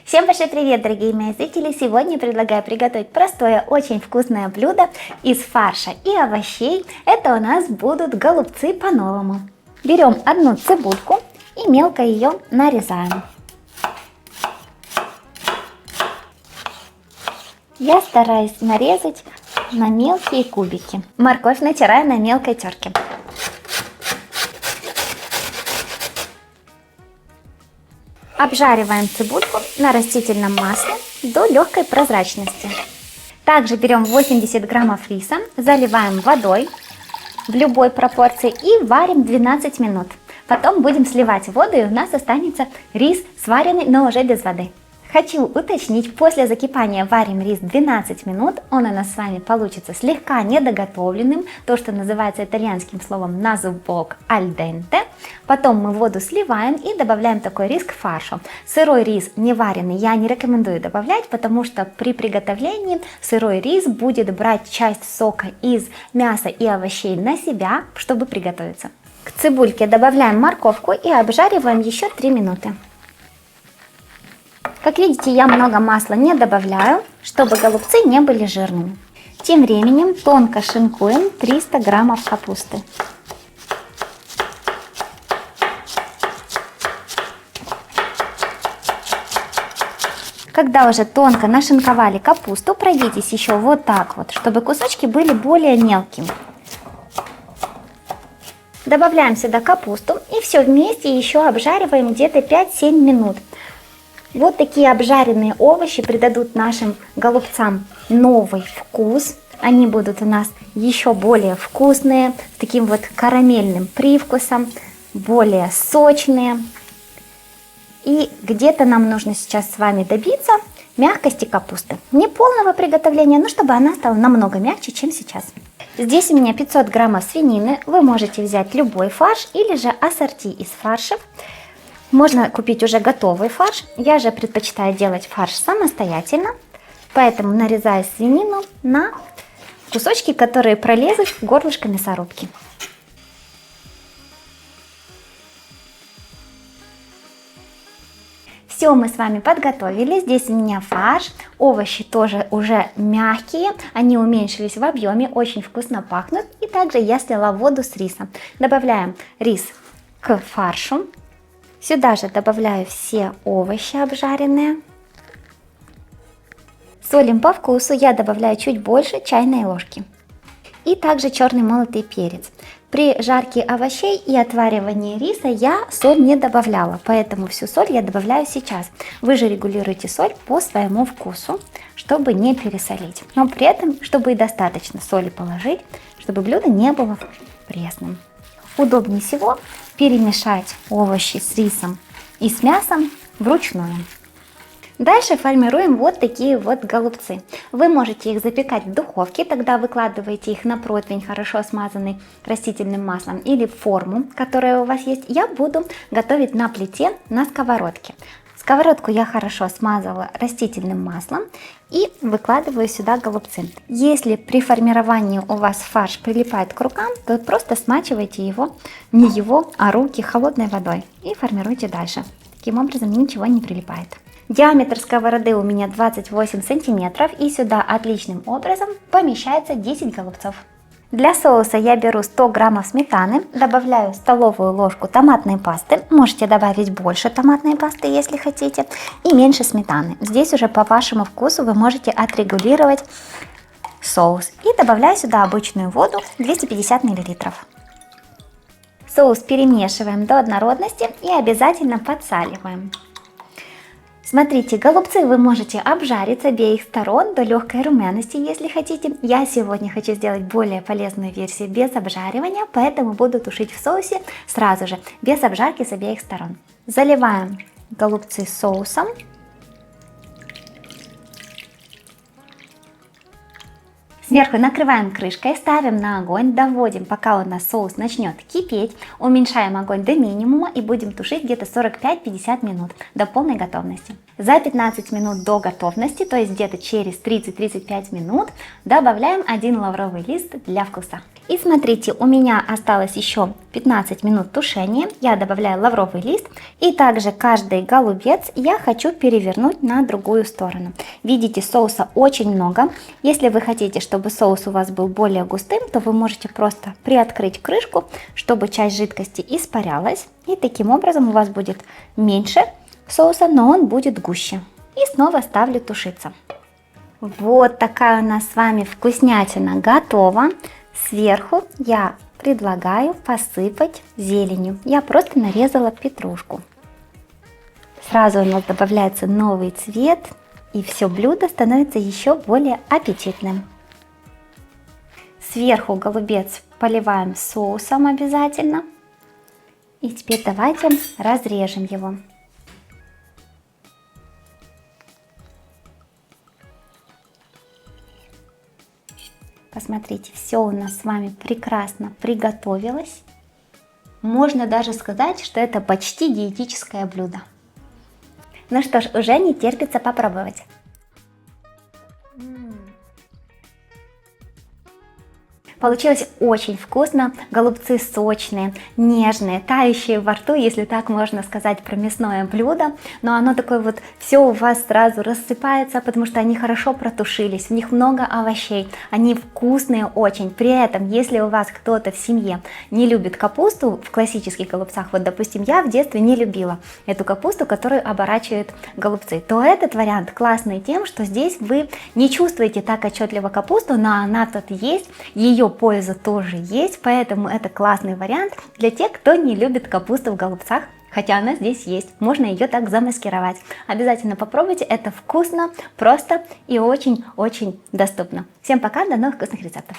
Всем большой привет, дорогие мои зрители! Сегодня предлагаю приготовить простое, очень вкусное блюдо из фарша и овощей. Это у нас будут голубцы по-новому. Берем одну цибульку и мелко ее нарезаем. Я стараюсь нарезать на мелкие кубики. Морковь натираю на мелкой терке. Обжариваем цибульку на растительном масле до легкой прозрачности. Также берем 80 граммов риса, заливаем водой в любой пропорции и варим 12 минут. Потом будем сливать воду, и у нас останется рис сваренный, но уже без воды. Хочу уточнить, после закипания варим рис 12 минут, он у нас с вами получится слегка недоготовленным, то, что называется итальянским словом на зубок аль денте. Потом мы воду сливаем и добавляем такой рис к фаршу. Сырой рис не вареный я не рекомендую добавлять, потому что при приготовлении сырой рис будет брать часть сока из мяса и овощей на себя, чтобы приготовиться. К цибульке добавляем морковку и обжариваем еще 3 минуты. Как видите, я много масла не добавляю, чтобы голубцы не были жирными. Тем временем тонко шинкуем 300 граммов капусты. Когда уже тонко нашинковали капусту, пройдитесь еще вот так вот, чтобы кусочки были более мелкими. Добавляем сюда капусту и все вместе еще обжариваем где-то 5-7 минут. Вот такие обжаренные овощи придадут нашим голубцам новый вкус. Они будут у нас еще более вкусные, с таким вот карамельным привкусом, более сочные. И где-то нам нужно сейчас с вами добиться мягкости капусты. Не полного приготовления, но чтобы она стала намного мягче, чем сейчас. Здесь у меня 500 граммов свинины. Вы можете взять любой фарш или же ассорти из фаршев. Можно купить уже готовый фарш, я же предпочитаю делать фарш самостоятельно, поэтому нарезаю свинину на кусочки, которые пролезут в горлышко мясорубки. Все мы с вами подготовили, здесь у меня фарш, овощи тоже уже мягкие, они уменьшились в объеме, очень вкусно пахнут. И также я слила воду с рисом. Добавляем рис к фаршу. Сюда же добавляю все овощи обжаренные. Солим по вкусу, я добавляю чуть больше чайной ложки. И также черный молотый перец. При жарке овощей и отваривании риса я соль не добавляла, поэтому всю соль я добавляю сейчас. Вы же регулируйте соль по своему вкусу, чтобы не пересолить. Но при этом, чтобы и достаточно соли положить, чтобы блюдо не было пресным. Удобнее всего перемешать овощи с рисом и с мясом вручную. Дальше формируем вот такие вот голубцы. Вы можете их запекать в духовке, тогда выкладываете их на противень, хорошо смазанный растительным маслом, или в форму, которая у вас есть. Я буду готовить на плите на сковородке. Сковородку я хорошо смазала растительным маслом и выкладываю сюда голубцы. Если при формировании у вас фарш прилипает к рукам, то просто смачивайте его, не его, а руки холодной водой и формируйте дальше. Таким образом ничего не прилипает. Диаметр сковороды у меня 28 сантиметров, и сюда отличным образом помещается 10 голубцов. Для соуса я беру 100 граммов сметаны, добавляю столовую ложку томатной пасты, можете добавить больше томатной пасты, если хотите, и меньше сметаны. Здесь уже по вашему вкусу вы можете отрегулировать соус. И добавляю сюда обычную воду 250 мл. Соус перемешиваем до однородности и обязательно подсаливаем. Смотрите, голубцы вы можете обжарить с обеих сторон до легкой румяности, если хотите. Я сегодня хочу сделать более полезную версию без обжаривания, поэтому буду тушить в соусе сразу же, без обжарки с обеих сторон. Заливаем голубцы соусом. Сверху накрываем крышкой, ставим на огонь, доводим, пока у нас соус начнет кипеть, уменьшаем огонь до минимума и будем тушить где-то 45-50 минут до полной готовности. За 15 минут до готовности, то есть где-то через 30-35 минут, добавляем 1 лавровый лист для вкуса. И смотрите, у меня осталось еще 15 минут тушения, я добавляю лавровый лист, и также каждый голубец я хочу перевернуть на другую сторону. Видите, соуса очень много. Если вы хотите, чтобы соус у вас был более густым, то вы можете просто приоткрыть крышку, чтобы часть жидкости испарялась, и таким образом у вас будет меньше соуса, но он будет гуще. И снова ставлю тушиться. Вот такая у нас с вами вкуснятина готова. Сверху я предлагаю посыпать зеленью. Я просто нарезала петрушку. Сразу у нас добавляется новый цвет, и все блюдо становится еще более аппетитным. Сверху голубец поливаем соусом обязательно. И теперь давайте разрежем его. Посмотрите, все у нас с вами прекрасно приготовилось. Можно даже сказать, что это почти диетическое блюдо. Ну что ж, уже не терпится попробовать. Получилось очень вкусно, голубцы сочные, нежные, тающие во рту, если так можно сказать про мясное блюдо. Но оно такое вот, все у вас сразу рассыпается, потому что они хорошо протушились, в них много овощей, они вкусные очень. При этом, если у вас кто-то в семье не любит капусту в классических голубцах, вот допустим, я в детстве не любила эту капусту, которую оборачивают голубцы, то этот вариант классный тем, что здесь вы не чувствуете так отчетливо капусту, но она тут есть, ее польза тоже есть, поэтому это классный вариант для тех, кто не любит капусту в голубцах, хотя она здесь есть, можно ее так замаскировать. Обязательно попробуйте, это вкусно, просто и очень-очень доступно. Всем пока, до новых вкусных рецептов!